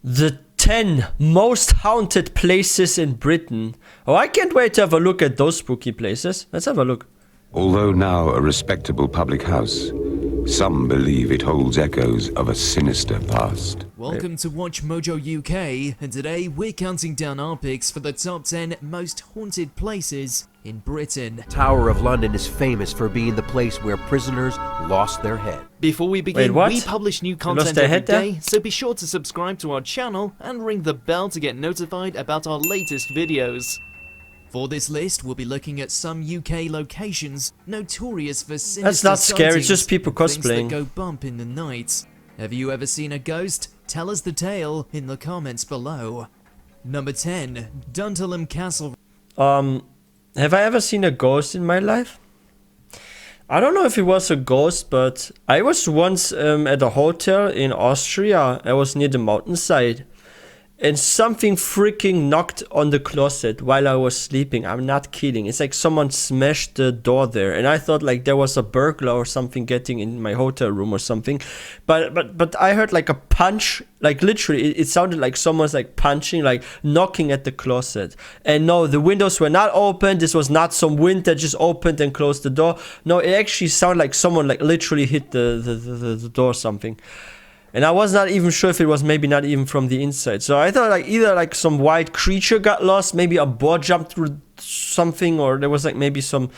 The 10 most haunted places in Britain. Oh, I can't wait to have a look at those spooky places. Let's have a look. Although now a respectable public house, some believe it holds echoes of a sinister past. Welcome to Watch Mojo UK, and today we're counting down our picks for the top 10 most haunted places in Britain. Tower of London is famous for being the place where prisoners lost their head. Before we begin, Wait, what? we publish new Lost content their every head there? day, so be sure to subscribe to our channel and ring the bell to get notified about our latest videos. For this list, we'll be looking at some UK locations notorious for sinister That's not scary, it's sightings just people and things cosplaying. that go bump in the night. Have you ever seen a ghost? Tell us the tale in the comments below. Number 10, Duntelham Castle. Have I ever seen a ghost in my life? I don't know if it was a ghost, but I was once at a hotel in Austria. I was near the mountainside. And something freaking knocked on the closet while I was sleeping. I'm not kidding. It's like someone smashed the door there. And I thought like there was a burglar or something getting in my hotel room or something. But I heard like a punch. Like literally, it sounded like someone's like punching, like knocking at the closet. And no, the windows were not open. This was not some wind that just opened and closed the door. No, it actually sounded like someone like literally hit the door or something. And I was not even sure if it was maybe not even from the inside. So I thought like either like some white creature got lost, maybe a boar jumped through something, or there was like maybe some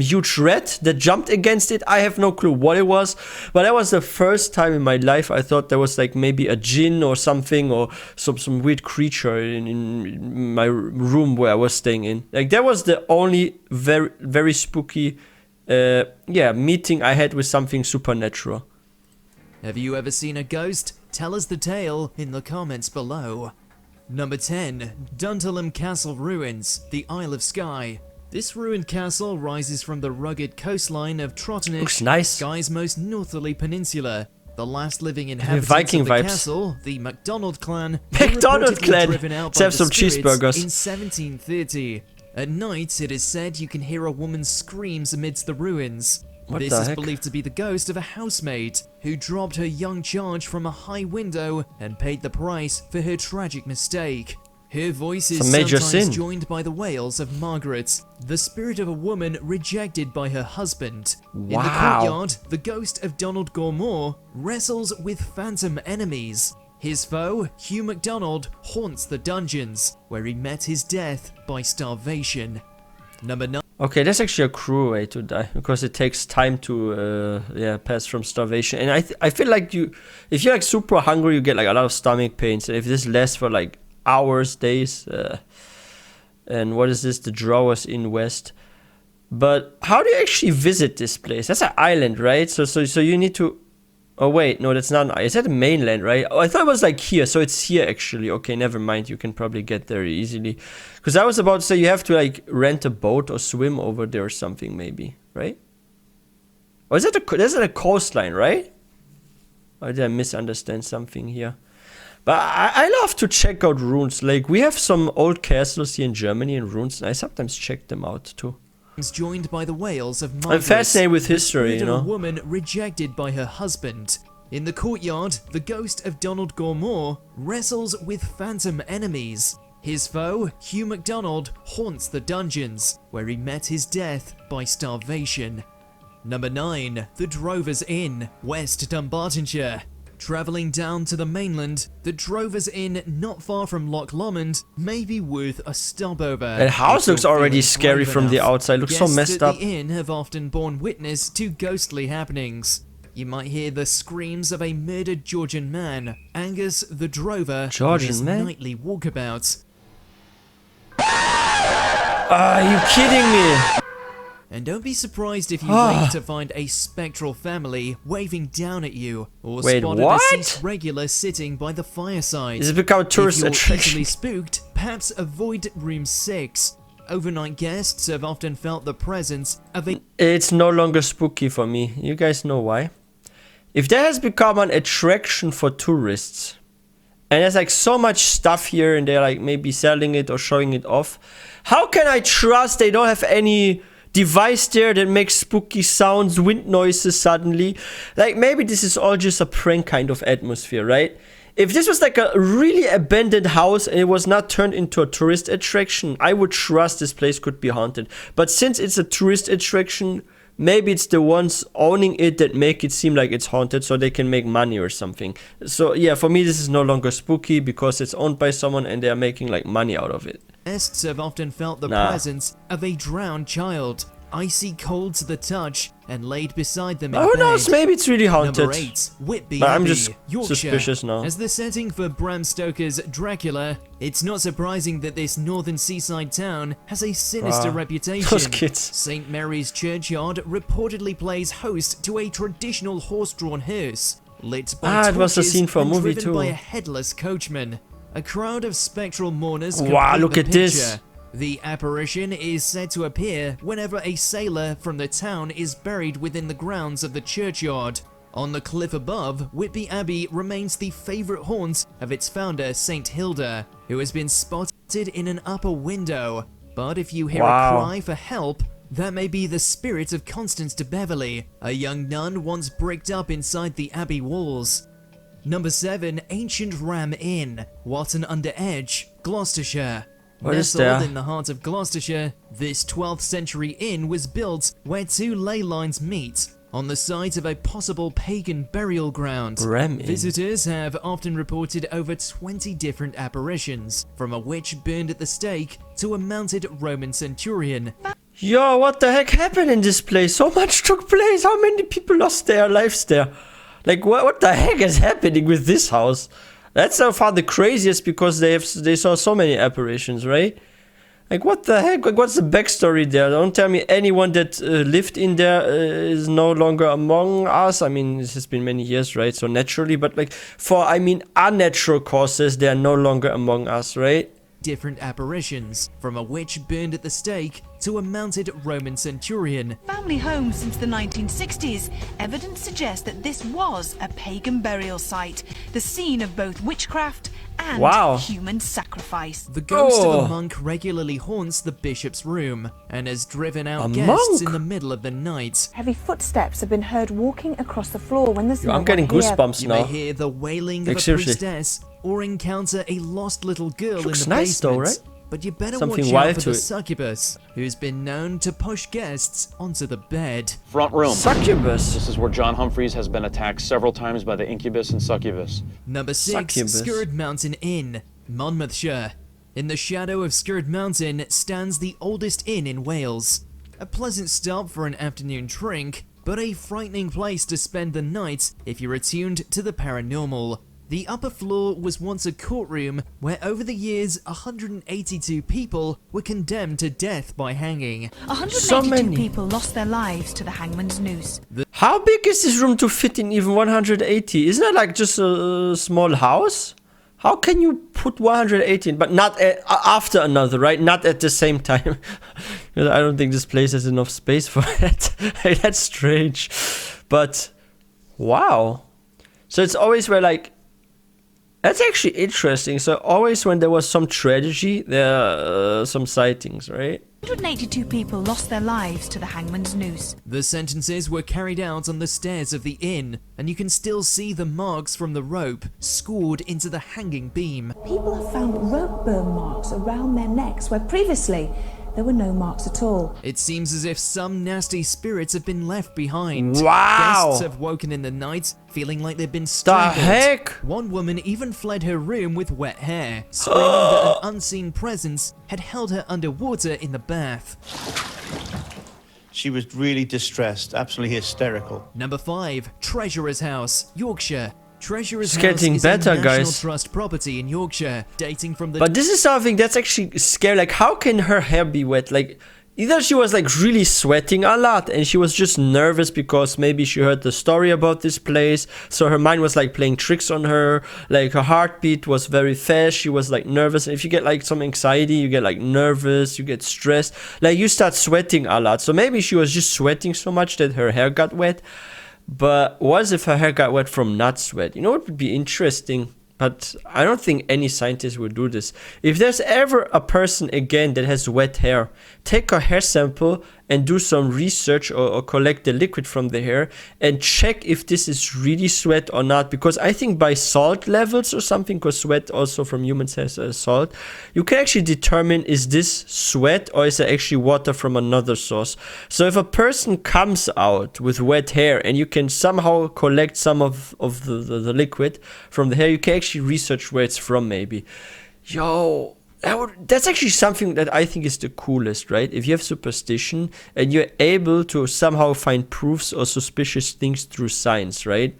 huge rat that jumped against it. I have no clue what it was. But that was the first time in my life I thought there was like maybe a jinn or something, or some weird creature in my room where I was staying in. Like that was the only very spooky meeting I had with something supernatural. Have you ever seen a ghost? Tell us the tale in the comments below. Number 10, Duntelham Castle Ruins, the Isle of Skye. This ruined castle rises from the rugged coastline of Trottonich, Looks nice. Skye's most northerly peninsula. The last living inhabitants Viking of the vibes. castle, the MacDonald clan, MacDonald were reportedly clan. driven out Let's by have the some spirits cheeseburgers. in 1730. At night, it is said you can hear a woman's screams amidst the ruins. What This the is heck? believed to be the ghost of a housemaid who dropped her young charge from a high window and paid the price for her tragic mistake. Her voice is It's a major sometimes sin. joined by the wails of Margaret, the spirit of a woman rejected by her husband. In the Wow. courtyard, the ghost of Donald Gormore wrestles with phantom enemies. His foe, Hugh MacDonald, haunts the dungeons, where he met his death by starvation. Number 9. Okay, that's actually a cruel way to die, because it takes time to pass from starvation. And I feel like if you're like super hungry, you get like a lot of stomach pains. And if this lasts for like hours, days, and what is this? The Drawers in West. But how do you actually visit this place? That's an island, right? So you need to. Oh wait, no, that's not an island. Is that the mainland, right? Oh, I thought it was like here, so it's here actually. Okay, never mind. You can probably get there easily. Because I was about to say you have to like rent a boat or swim over there or something, maybe, right? Or is that a coastline, right? Or did I misunderstand something here? But I love to check out ruins. Like we have some old castles here in Germany and ruins, and I sometimes check them out too. Joined by the wails of Margaret, I'm fascinated with the history, spirit you of know. a woman rejected by her husband. In the courtyard, the ghost of Donald Gormore wrestles with phantom enemies. His foe, Hugh MacDonald, haunts the dungeons, where he met his death by starvation. Number 9, the Drovers Inn, West Dunbartonshire. Travelling down to the mainland, the Drovers Inn, not far from Loch Lomond, may be worth a stopover. That house If you're looks already feeling scary brave from the enough. outside. Looks so Guests messed at up. the inn have often borne witness to ghostly happenings. You might hear the screams of a murdered Georgian man, Angus the Drover, Georgian on his man? nightly walkabouts. Are you kidding me? And don't be surprised if you wake to find a spectral family waving down at you, or Wait, spot what? a deceased regular sitting by the fireside. This has become a tourist If you're attraction. easily spooked, perhaps avoid room 6. Overnight guests have often felt the presence of a It's no longer spooky for me. You guys know why? If that has become an attraction for tourists, and there's like so much stuff here and they're like maybe selling it or showing it off, how can I trust they don't have any device there that makes spooky sounds, wind noises suddenly? Like maybe this is all just a prank kind of atmosphere, right? If this was like a really abandoned house and it was not turned into a tourist attraction, I would trust this place could be haunted. But since it's a tourist attraction, maybe it's the ones owning it that make it seem like it's haunted so they can make money or something. So yeah, for me this is no longer spooky because it's owned by someone and they are making like money out of it. Guests have often felt the presence of a drowned child, icy cold to the touch, and laid beside them in Who bed. knows, maybe it's really haunted. Number 8, Whitby But I'm Abbey, just Yorkshire. suspicious now. As the setting for Bram Stoker's Dracula, it's not surprising that this northern seaside town has a sinister reputation. Those kids. St. Mary's Churchyard reportedly plays host to a traditional horse-drawn hearse, lit by it was a torches scene for a and movie driven too. by a headless coachman. A crowd of spectral mourners Wow, complete look the at this. picture. The apparition is said to appear whenever a sailor from the town is buried within the grounds of the churchyard. On the cliff above, Whitby Abbey remains the favourite haunt of its founder, St. Hilda, who has been spotted in an upper window. But if you hear a cry for help, that may be the spirit of Constance de Beverley, a young nun once bricked up inside the abbey walls. Number 7, Ancient Ram Inn, Watton-under-Edge, Gloucestershire. What is Nestled there? in the heart of Gloucestershire, this 12th century inn was built where two ley lines meet, on the site of a possible pagan burial ground. Ram Inn. Visitors have often reported over 20 different apparitions, from a witch burned at the stake to a mounted Roman centurion. Yo, what the heck happened in this place? So much took place. How many people lost their lives there? Like, what the heck is happening with this house? That's so far the craziest because they saw so many apparitions, right? Like, what the heck? Like, what's the backstory there? Don't tell me anyone that lived in there is no longer among us. I mean, this has been many years, right? So naturally, but like unnatural causes, they are no longer among us, right? Different apparitions, from a witch burned at the stake to a mounted Roman centurion. Family home since the 1960s, evidence suggests that this was a pagan burial site, the scene of both witchcraft and human sacrifice. The ghost of a monk regularly haunts the bishop's room and has driven out guests in the middle of the night. Heavy footsteps have been heard walking across the floor when there's no I'm one getting here. goosebumps You now. may hear the wailing Like, of a seriously. priestess or encounter a lost little girl Looks in the nice though, basement. right? But you better Something watch wild out for to the it. succubus, who's been known to push guests onto the bed. Front room. Succubus. This is where John Humphreys has been attacked several times by the incubus and succubus. Number 6, Succubus. Skird Mountain Inn, Monmouthshire. In the shadow of Skird Mountain stands the oldest inn in Wales. A pleasant stop for an afternoon drink, but a frightening place to spend the night if you're attuned to the paranormal. The upper floor was once a courtroom where over the years 182 people were condemned to death by hanging. 182 So many. people lost their lives to the hangman's noose. How big is this room to fit in even 180? Isn't that like just a small house? How can you put 180 in, but not after another, right? Not at the same time. Because I don't think this place has enough space for that. That's strange. But, wow. So it's always where like, that's actually interesting. So always when there was some tragedy, there are some sightings, right? 182 people lost their lives to the hangman's noose. The sentences were carried out on the stairs of the inn, and you can still see the marks from the rope scored into the hanging beam. People have found rope burn marks around their necks where previously there were no marks at all. It seems as if some nasty spirits have been left behind. Wow. Guests have woken in the night feeling like they've been The strangled. heck? One woman even fled her room with wet hair, screaming that an unseen presence had held her underwater in the bath. She was really distressed, absolutely hysterical. Number 5, Treasurer's House, Yorkshire. Treasurer's It's House getting is better, a National guys. Trust property in Yorkshire, dating from the But this is something that's actually scary. Like, how can her hair be wet? Like, either she was like really sweating a lot and she was just nervous because maybe she heard the story about this place. So her mind was like playing tricks on her. Like, her heartbeat was very fast. She was like nervous. And if you get like some anxiety, you get like nervous, you get stressed. Like, you start sweating a lot. So maybe she was just sweating so much that her hair got wet. But what if her hair got wet from not sweat? You know what would be interesting? But I don't think any scientist would do this. If there's ever a person again that has wet hair, take a hair sample and do some research or collect the liquid from the hair and check if this is really sweat or not, because I think by salt levels or something, because sweat also from humans has salt, you can actually determine is this sweat or is it actually water from another source. So if a person comes out with wet hair and you can somehow collect some of the liquid from the hair, you can actually research where it's from maybe. Yo, that's actually something that I think is the coolest, right? If you have superstition and you're able to somehow find proofs or suspicious things through science, right?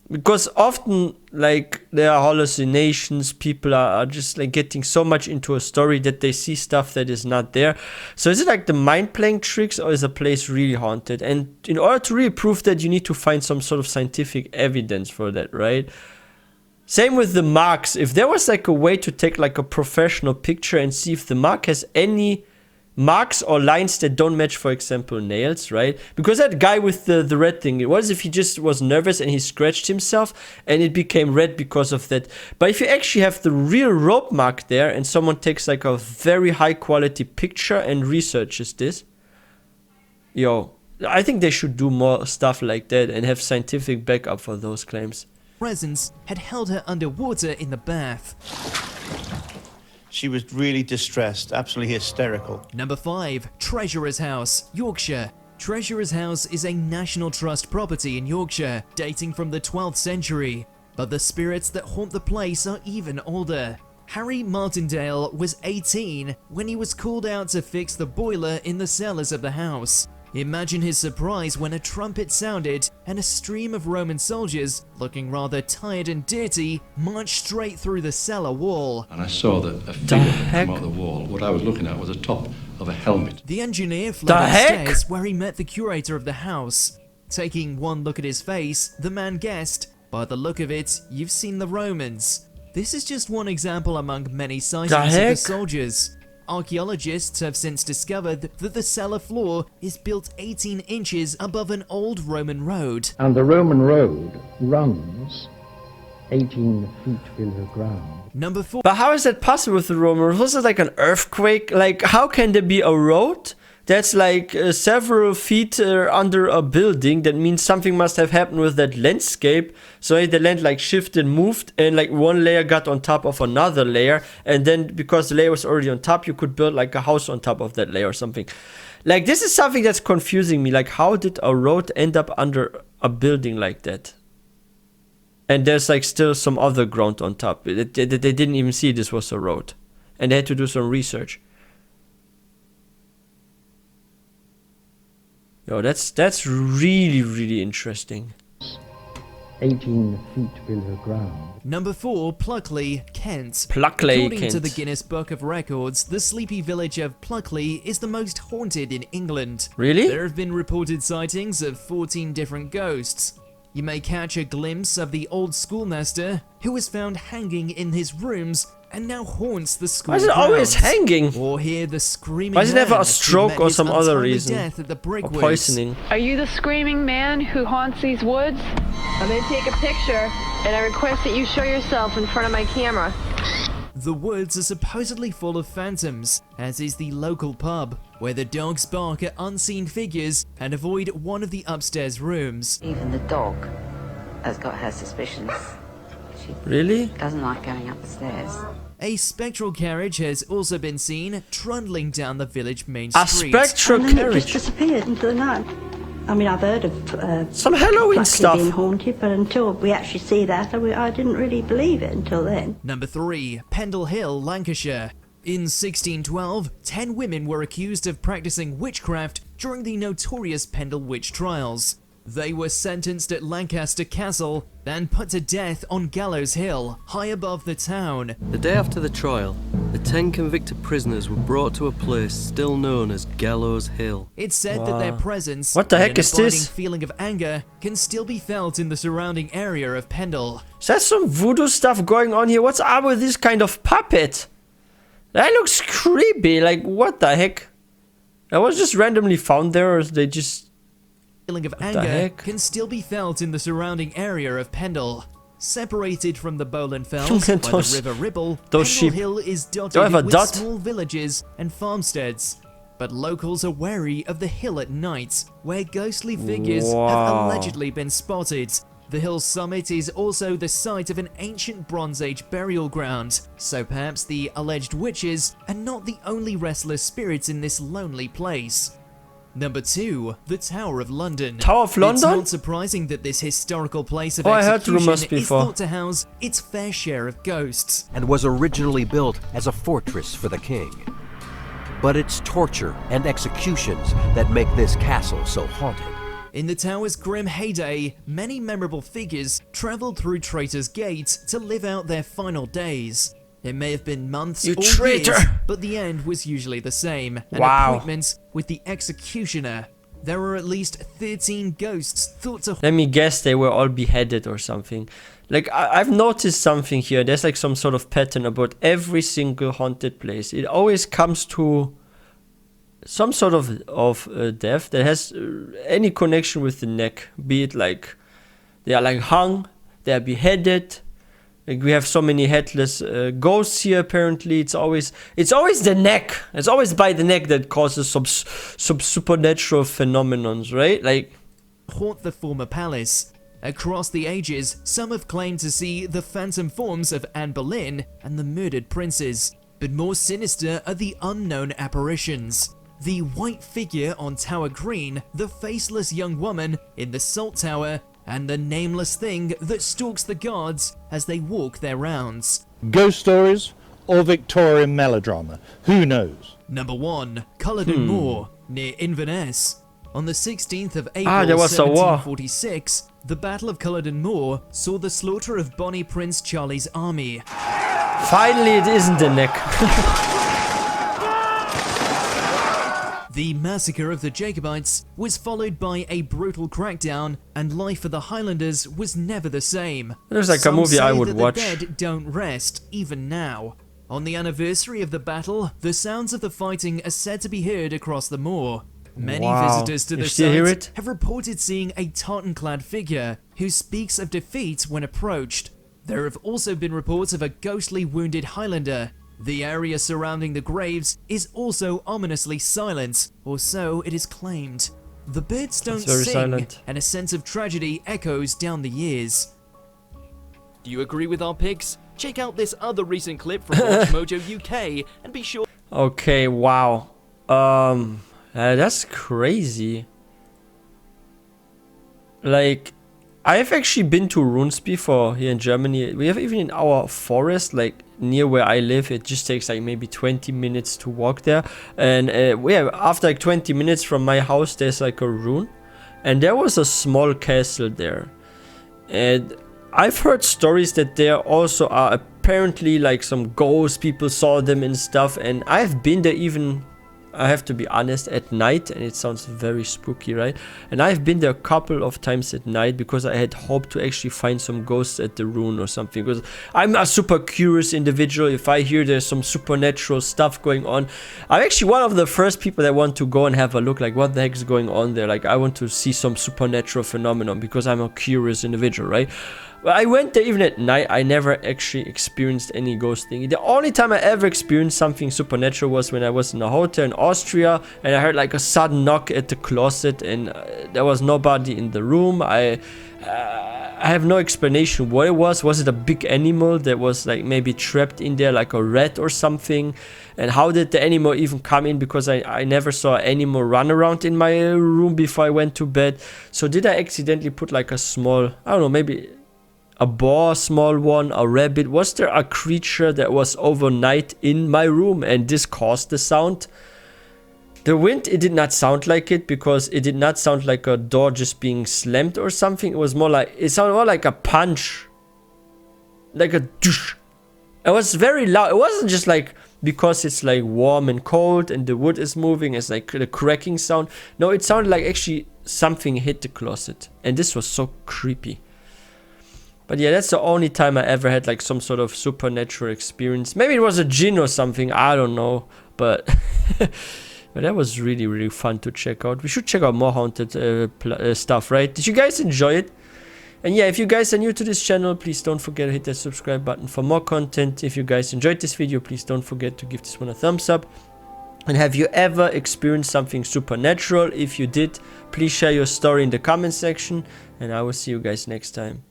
Because often, like, there are hallucinations, people are just like getting so much into a story that they see stuff that is not there. So is it like the mind playing tricks, or is a place really haunted? And in order to really prove that, you need to find some sort of scientific evidence for that, right? Same with the marks. If there was like a way to take like a professional picture and see if the mark has any marks or lines that don't match, for example, nails, right? Because that guy with the red thing, what if he just was nervous and he scratched himself and it became red because of that? But if you actually have the real rope mark there and someone takes like a very high quality picture and researches this, yo, I think they should do more stuff like that and have scientific backup for those claims. Presence had held her underwater in the bath. She was really distressed, absolutely hysterical. Number 5, Treasurer's House, Yorkshire. Treasurer's House is a National Trust property in Yorkshire, dating from the 12th century. But the spirits that haunt the place are even older. Harry Martindale was 18 when he was called out to fix the boiler in the cellars of the house. Imagine his surprise when a trumpet sounded and a stream of Roman soldiers, looking rather tired and dirty, marched straight through the cellar wall. And I saw that a figure come out of the wall. What I was looking at was the top of a helmet. The engineer fled upstairs where he met the curator of the house. Taking one look at his face, the man guessed, "By the look of it, you've seen the Romans." This is just one example among many sightings of the soldiers. Archaeologists have since discovered that the cellar floor is built 18 inches above an old Roman road. And the Roman road runs 18 feet below ground. Number 4. But how is that possible with the Roman road? Was it like an earthquake? Like, how can there be a road that's like several feet under a building? That means something must have happened with that landscape. So the land like shifted, moved, and like one layer got on top of another layer. And then because the layer was already on top, you could build like a house on top of that layer or something. Like, this is something that's confusing me. Like, how did a road end up under a building like that? And there's like still some other ground on top. They didn't even see this was a road. And they had to do some research. Yo, that's really, really interesting. 18 feet below ground. Number 4, Pluckley, Kent. Pluckley, According Kent. to the Guinness Book of Records, the sleepy village of Pluckley is the most haunted in England. Really? There have been reported sightings of 14 different ghosts. You may catch a glimpse of the old schoolmaster who was found hanging in his rooms and now haunts the school Why is it always hanging? Or hear the screaming Why is it never man a stroke who met or his some other untimely reason? death at the Or Brickwoods. poisoning. Are you the screaming man who haunts these woods? I'm going to take a picture, and I request that you show yourself in front of my camera. The woods are supposedly full of phantoms, as is the local pub, where the dogs bark at unseen figures and avoid one of the upstairs rooms. Even the dog has got her suspicions. She Really? doesn't like going up the stairs. A spectral carriage has also been seen trundling down the village main A street. spectral and then carriage? it just disappeared into the night. I mean, I've heard of some Halloween Pluckley stuff being haunted, but until we actually see that, I didn't really believe it until then. Number 3, Pendle Hill, Lancashire. In 1612, 10 women were accused of practicing witchcraft during the notorious Pendle witch trials. They were sentenced at Lancaster Castle and put to death on Gallows Hill, high above the town. The day after the trial, the 10 convicted prisoners were brought to a place still known as Gallows Hill. It's said that their presence What the and heck an is this? abiding feeling of anger can still be felt in the surrounding area of Pendle. Is that some voodoo stuff going on here? What's up with this kind of puppet? That looks creepy. Like, what the heck? That was just randomly found there, or they just... Feeling of anger can still be felt in the surrounding area of Pendle. Separated from the Bowland Fells by the River Ribble, Pendle sheep Hill is dotted don't have a with dot. small villages and farmsteads. but locals are wary of the hill at night, where ghostly figures have Wow. allegedly been spotted. The hill's summit is also the site of an ancient Bronze Age burial ground, so perhaps the alleged witches are not the only restless spirits in this lonely place. Number 2, the Tower of London. Tower of London? It's not surprising that this historical place of I heard execution rumors is before. thought to house its fair share of ghosts. And was originally built as a fortress for the king. But it's torture and executions that make this castle so haunted. In the tower's grim heyday, many memorable figures traveled through Traitor's Gate to live out their final days. It may have been months You or traitor! years, but the end was usually the same. An Wow. appointment with the executioner. There were at least 13 ghosts thought to... Let me guess, they were all beheaded or something. Like, I've noticed something here. There's like some sort of pattern about every single haunted place. It always comes to some sort of death that has any connection with the neck. Be it like they are like hung, they are beheaded. Like we have so many headless ghosts here. Apparently, it's always the neck. It's always by the neck that causes some supernatural phenomenons, right? Like haunt the former palace. Across the ages, some have claimed to see the phantom forms of Anne Boleyn and the murdered princes. But more sinister are the unknown apparitions. The white figure on Tower Green, the faceless young woman in the Salt Tower, and the nameless thing that stalks the guards as they walk their rounds. Ghost stories or Victorian melodrama? Who knows? Number 1, Culloden Moor, near Inverness. On the 16th of April there was a war. 1746, the Battle of Culloden Moor saw the slaughter of Bonnie Prince Charlie's army. Finally, it isn't the neck. The massacre of the Jacobites was followed by a brutal crackdown, and life for the Highlanders was never the same. There's like a Some movie say I would that watch. The dead don't rest, even now. On the anniversary of the battle, the sounds of the fighting are said to be heard across the moor. Many Wow. visitors to You the still hear site it? have reported seeing a tartan-clad figure who speaks of defeat when approached. There have also been reports of a ghostly wounded Highlander. The area surrounding the graves is also ominously silent, or so it is claimed. The birds don't very sing, silent. and a sense of tragedy echoes down the years. Do you agree with our picks? Check out this other recent clip from Watch Mojo UK, and be sure... Okay, wow. That's crazy. Like, I've actually been to ruins before here in Germany. We have even in our forest, like near where I live, it just takes like maybe 20 minutes to walk there. And after like 20 minutes from my house, there's like a ruin. And there was a small castle there. And I've heard stories that there also are apparently like some ghosts, people saw them and stuff. And I've been there even, I have to be honest, at night, and it sounds very spooky, right? And I've been there a couple of times at night because I had hoped to actually find some ghosts at the ruin or something, because I'm a super curious individual. If I hear there's some supernatural stuff going on, I'm actually one of the first people that want to go and have a look, like what the heck is going on there. Like I want to see some supernatural phenomenon because I'm a curious individual, right? But I went there even at night. I never actually experienced any ghost thing. The only time I ever experienced something supernatural was when I was in a hotel in Austria, and I heard like a sudden knock at the closet, and there was nobody in the room. I have no explanation what it was. Was it a big animal that was like maybe trapped in there, like a rat or something? And how did the animal even come in? Because I never saw an animal run around in my room before I went to bed. So did I accidentally put like a small, I don't know, maybe a boar, small one, a rabbit? Was there a creature that was overnight in my room and this caused the sound? The wind, it did not sound like it, because it did not sound like a door just being slammed or something. It was more like, it sounded more like a punch, like a douche. It was very loud. It wasn't just like because it's like warm and cold and the wood is moving, it's like the cracking sound. No, it sounded like actually something hit the closet, and this was so creepy. But yeah, that's the only time I ever had like some sort of supernatural experience. Maybe it was a djinn or something, I don't know. But but that was really, really fun to check out. We should check out more haunted stuff, right? Did you guys enjoy it? And yeah, if you guys are new to this channel, please don't forget to hit that subscribe button for more content. If you guys enjoyed this video, please don't forget to give this one a thumbs up. And have you ever experienced something supernatural? If you did, please share your story in the comment section, and I will see you guys next time.